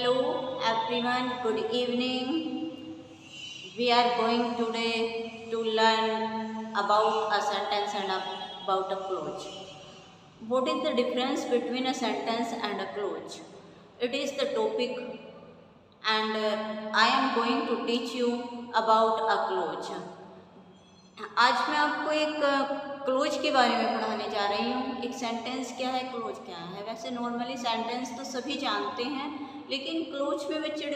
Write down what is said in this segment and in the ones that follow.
Hello everyone, good evening. We are going today to learn about a sentence and about a clause. What is the difference between a sentence and a clause? It is the topic and I am going to teach you about a clause. आज मैं आपको एक close के बारे में पढ़ाने जा रही हूँ। एक सेंटेंस क्या है, क्लोज क्या है। वैसे नॉर्मली सेंटेंस तो सभी जानते हैं, लेकिन क्लोज में बच्चे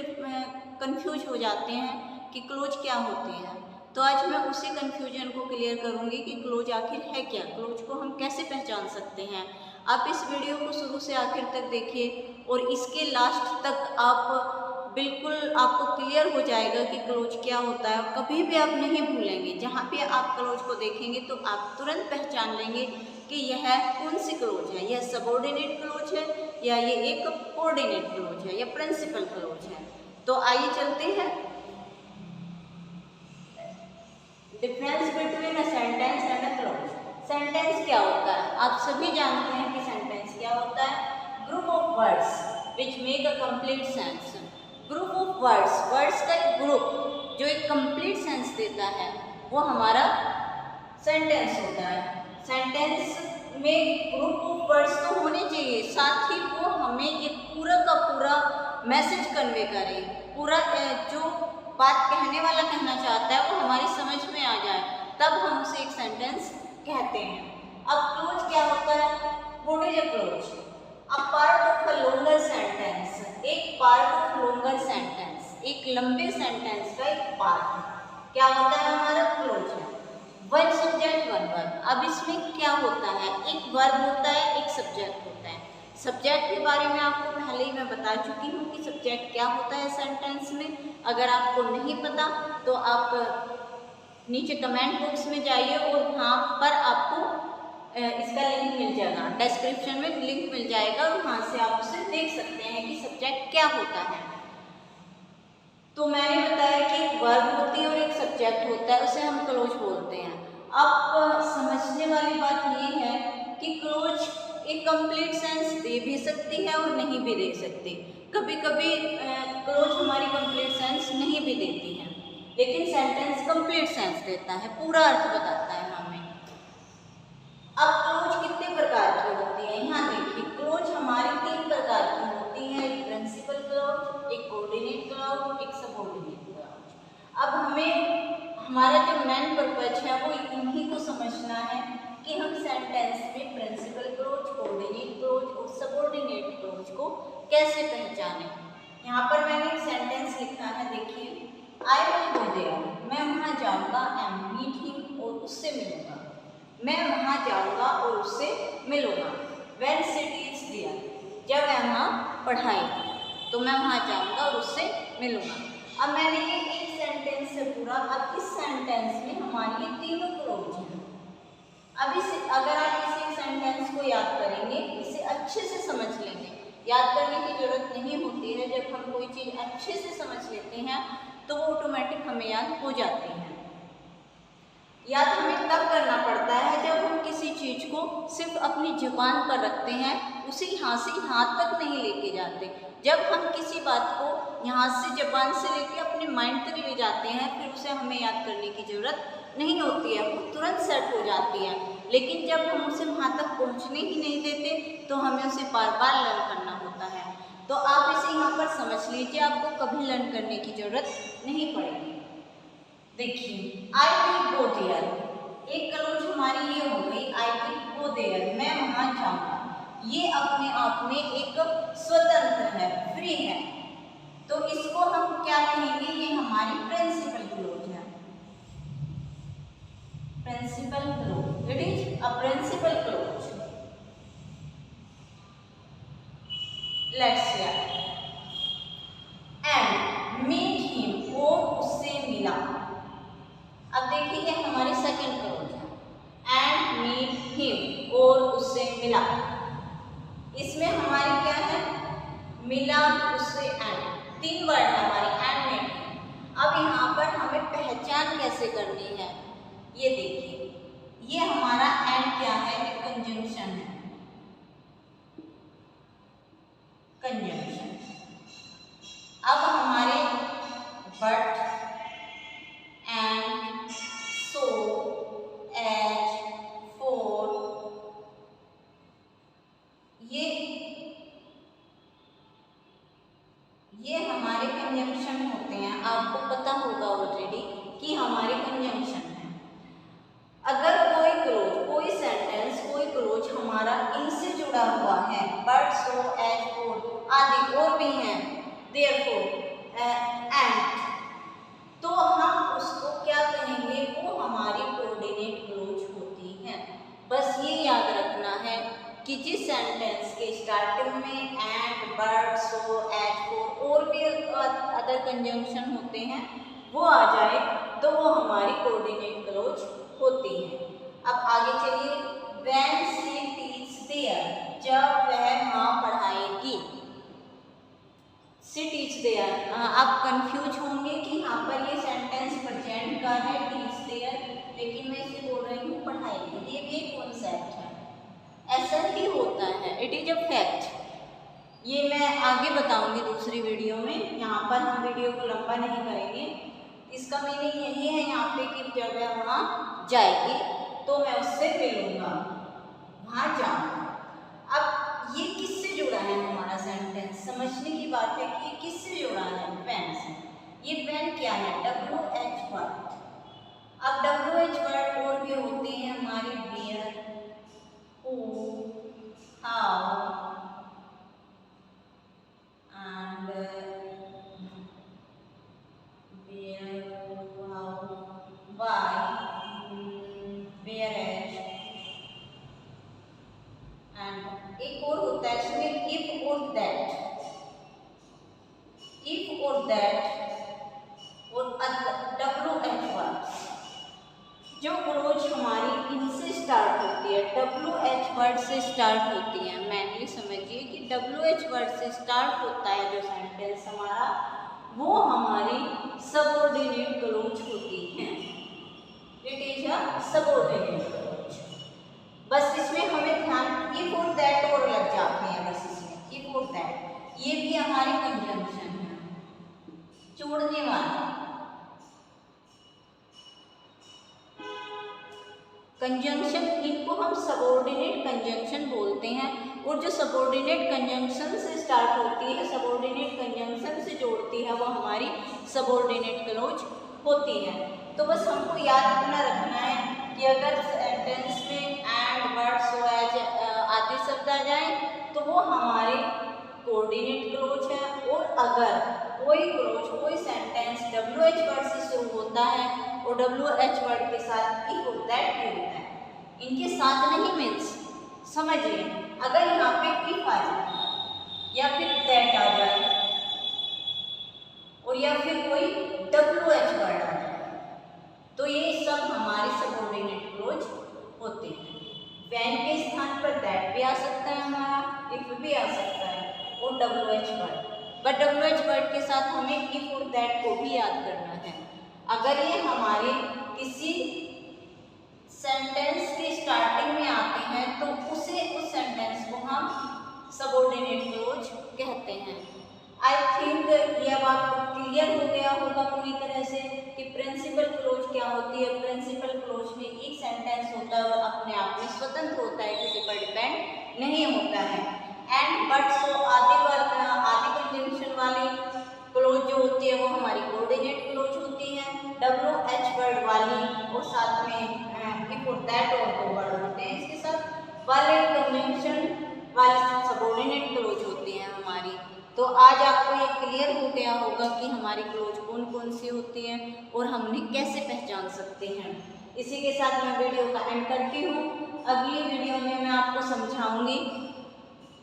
कंफ्यूज हो जाते हैं कि क्लोज क्या होते हैं। तो आज मैं उसी कंफ्यूजन को क्लियर करूँगी कि क्लोज आखिर है क्या, क्लोज को हम कैसे पहचान सकते हैं। आप इस वीडियो को शुरू से आखिर तक देखिए और इसके लास्ट तक आप बिल्कुल आपको क्लियर हो जाएगा कि क्लोज क्या होता है। कभी भी आप नहीं भूलेंगे, जहाँ पे आप क्लोज को देखेंगे तो आप तुरंत पहचान लेंगे कि यह कौन सी क्लोज है। यह सबऑर्डिनेट क्लोज है या ये एक कोऑर्डिनेट क्लोज है या प्रिंसिपल क्लोज है। तो आइए चलते हैं। Difference between a sentence and a close. Sentence क्या होता है, आप सभी जानते हैं कि सेंटेंस क्या होता है। Group of words which make a complete sense. Group of words, words का एक ग्रुप जो एक कंप्लीट सेंस देता है वो हमारा सेंटेंस होता है। सेंटेंस में ग्रुप ऑफ वर्ड्स तो होने चाहिए, साथ ही वो हमें एक पूरा का पूरा मैसेज कन्वे करे, पूरा जो बात कहने वाला कहना चाहता है वो हमारी समझ में आ जाए, तब हम उसे एक सेंटेंस कहते हैं। अब क्लोज क्या होता है, what is a close? A part of a longer sentence. एक पार्ट ऑफ लॉन्गर सेंटेंस, एक लंबे सेंटेंस का एक पार्ट क्या होता है, हमारा क्लोज है। One subject one verb. अब इसमें क्या होता है, एक वर्ब होता है, एक सब्जेक्ट होता है। सब्जेक्ट के बारे में आपको पहले ही मैं बता चुकी हूँ कि सब्जेक्ट क्या होता है सेंटेंस में। अगर आपको नहीं पता तो आप नीचे कमेंट बॉक्स में जाइए और वहाँ पर आपको इसका लिंक मिल जाएगा, डिस्क्रिप्शन में लिंक मिल जाएगा और वहाँ से आप उसे देख सकते हैं कि सब्जेक्ट क्या होता है। तो मैंने बताया कि एक वर्ब होती है और एक सब्जेक्ट होता है, उसे हम क्लोज बोलते हैं। अब समझने वाली बात ये है कि क्लोज एक कंप्लीट सेंस दे भी सकती है और नहीं भी दे सकती। कभी कभी क्लोज हमारी कंप्लीट सेंस नहीं भी देती है, लेकिन सेंटेंस कंप्लीट सेंस देता है, पूरा अर्थ बताता है हमें। अब क्लोज कितने प्रकार की होती है, यहाँ देखिए। क्लोज हमारी तीन प्रकार की होती है, एक प्रिंसिपल क्लोज, एक कोऑर्डिनेट क्लोज, एक सबऑर्डिनेट क्लोज। अब हमें हमारा जो मेन पर्पज है वो इन्हीं को समझना है कि हम सेंटेंस में प्रिंसिपल क्लोज, कोऑर्डिनेट क्लोज और सबऑर्डिनेट क्लोज को कैसे पहचानें। यहाँ पर मैंने एक सेंटेंस लिखा है, देखिए। आई विल गो देयर, मैं वहाँ जाऊँगा, एंड मीट हिम, और उससे मिलूंगा। मैं वहाँ जाऊँगा और उससे मिलूंगा। When she is there, जब वह वहाँ पढ़ाएगी तो मैं वहाँ जाऊँगा और उससे मिलूंगा। अब मैंने ये एक सेंटेंस से पूरा, अब इस सेंटेंस में हमारी ये तीनों क्लोज हैं। अब इसे अगर आप इस सेंटेंस को याद करेंगे, इसे अच्छे से समझ लेंगे, याद करने की जरूरत नहीं होती है। जब हम कोई चीज़ अच्छे से समझ लेते हैं तो वो ऑटोमेटिक हमें याद हो जाती है। याद हमें तब करना पड़ता है जब हम किसी चीज़ को सिर्फ अपनी जुबान पर रखते हैं, उसे यहाँ से यहाँ तक नहीं लेके जाते। जब हम किसी बात को यहाँ से जुबान से लेके अपने माइंड तक ले जाते हैं, फिर उसे हमें याद करने की ज़रूरत नहीं होती है, वो तुरंत सेट हो जाती है। लेकिन जब हम उसे वहाँ तक पहुँचने ही नहीं देते तो हमें उसे बार बार लर्न करना होता है। तो आप इसे यहाँ पर समझ लीजिए, आपको कभी लर्न करने की ज़रूरत नहीं पड़ेगी। देखिए, आई विल गो देयर, एक क्लोज हमारी ये हो गई, आई विल गो देयर, मैं वहाँ जाऊँगा। ये अपने आप में एक स्वतंत्र है, फ्री है, तो इसको हम क्या कहेंगे, ये हमारी प्रिंसिपल क्लोज है। Principal clause, it is a principal clause. Let's see, and meet him, और उससे मिला। अब देखिए ये हमारी सेकंड क्लोज है, एंड मीट हिम, और उससे मिला। इसमें हमारी क्या है, मिला, उससे, एंड, तीन वर्ड है हमारे, एंड मीट। अब यहाँ पर हमें पहचान कैसे करनी है, ये देखिए। ये हमारा एंड क्या है, ये कंजंक्शन है, कंजंक्शन। जुड़ा हुआ है, बट, सो, एज, फॉर आदि और भी हैं, देयरफॉर, एंड, तो हम उसको क्या कहेंगे, वो हमारी कोऑर्डिनेट क्लोज होती हैं। बस ये याद रखना है कि जिस सेंटेंस के स्टार्टिंग में and, but, so, as, for और भी अदर कंजंक्शन होते हैं वो आ जाए तो वो हमारी कोऑर्डिनेट क्लोज होती है। अब आगे चलिए, व्हेन शी टीच देयर, जब वह वहाँ पढ़ाएगी। शी टीच देयर, आप कंफ्यूज होंगे कि यहाँ पर ये सेंटेंस प्रेजेंट का है, टीच देयर, लेकिन मैं इसे बोल रही हूँ पढ़ाएगी। ये भी एक कॉन्सेप्ट है, ऐसा ही होता है, इट इज अ फैक्ट। ये मैं आगे बताऊंगी दूसरी वीडियो में, यहाँ पर हम वीडियो को लंबा नहीं करेंगे। इसका मीनिंग यही है यहाँ पे कि जब वह वहाँ जाएगी तो मैं उससे मिलूंगा, वहाँ जाऊंगा। अब ये किससे जुड़ा है हमारा सेंटेंस, समझने की बात है कि ये किससे जुड़ा है, व्हेन से। ये व्हेन क्या है, WH वर्ड। अब WH वर्ड और भी होते हैं हमारे, where, who, how and why, whereas, एंड एक और होता है इसमें if और that, if और that और WH वर्ड्स। जो क्लोज हमारी इनसे स्टार्ट होती है, WH वर्ड से स्टार्ट होती है। मेनली समझिए कि WH वर्ड से स्टार्ट होता है जो सेंटेंस हमारा, वो हमारी सबऑर्डिनेट क्लोज होती हैं। It is a subordinate close. बस इसमें हमें ध्यान, इफ और दैट और लग जाते हैं बस इसमें, इफ और दैट, ये भी हमारी कंजंक्शन है, जोड़ने वाला कंजंक्शन। इनको हम सबऑर्डिनेट कंजंक्शन बोलते हैं, और जो सबऑर्डिनेट कंजंक्शन से स्टार्ट होती है, सबऑर्डिनेट कंजंक्शन से जोड़ती है, वो हमारी सबऑर्डिनेट क्लोज होती है। तो बस हमको याद इतना रखना है कि अगर सेंटेंस में एंड, बट, सो, एज आदि शब्द आ जाए तो वो हमारे कोऑर्डिनेट क्लोज है। और अगर कोई क्लोज, कोई सेंटेंस WH वर्ड से शुरू होता है और WH वर्ड के साथ if और that भी होता है, इनके साथ नहीं मीन्स, समझिए अगर यहाँ पे if आ जाए या फिर that आ जाए और या फिर कोई WH वर्ड आ जाए, तो ये सब हमारे सबऑर्डिनेट क्लोज होते हैं। व्हेन के स्थान पर that भी आ सकता है हमारा, if भी आ सकता है और WH word, but WH word के साथ हमें if और that को भी याद करना है। अगर ये हमारे किसी सेंटेंस के स्टार्टिंग में आते हैं तो उस सेंटेंस को हम सबऑर्डिनेट क्लोज कहते हैं। आई थिंक ये अब आपको क्लियर हो गया होगा पूरी तरह से कि प्रिंसिपल क्लोज क्या होती है। प्रिंसिपल क्लोज में एक सेंटेंस होता है और अपने आप में स्वतंत्र होता है, किसी पर डिपेंड नहीं होता है। एंड, बट, सो आदि कंजंक्शन वाली क्लोज जो होती है वो हमारी कोऑर्डिनेट क्लोज होती है। WH वर्ड वाली और साथ में if और that और दो वर्ड होते हैं इसके साथ वाले कंजंक्शन वाली सबऑर्डिनेट क्लोज होती हैं हमारी। तो आज आपको ये क्लियर हो गया होगा कि हमारी क्लोज कौन कौन सी होती हैं और हमने कैसे पहचान सकते हैं। इसी के साथ मैं वीडियो का एंड करती हूँ। अगली वीडियो में मैं आपको समझाऊंगी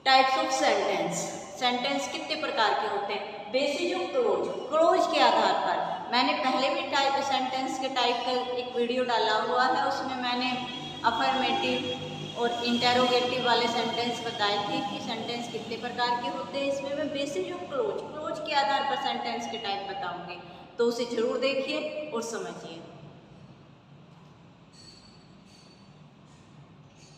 टाइप्स ऑफ सेंटेंस, सेंटेंस कितने प्रकार के होते हैं, बेसिस ऑफ क्लोज, क्लोज के आधार पर। मैंने पहले भी सेंटेंस के टाइप का एक वीडियो डाला हुआ है, उसमें मैंने अफर्मेटिव और इंटेरोगेटिव वाले सेंटेंस बताए थे कि सेंटेंस कितने प्रकार के होते हैं। इसमें मैं बेसिस ऑफ क्लोज, क्लोज के आधार पर सेंटेंस के टाइप बताऊंगी, तो उसे जरूर देखिए और समझिए।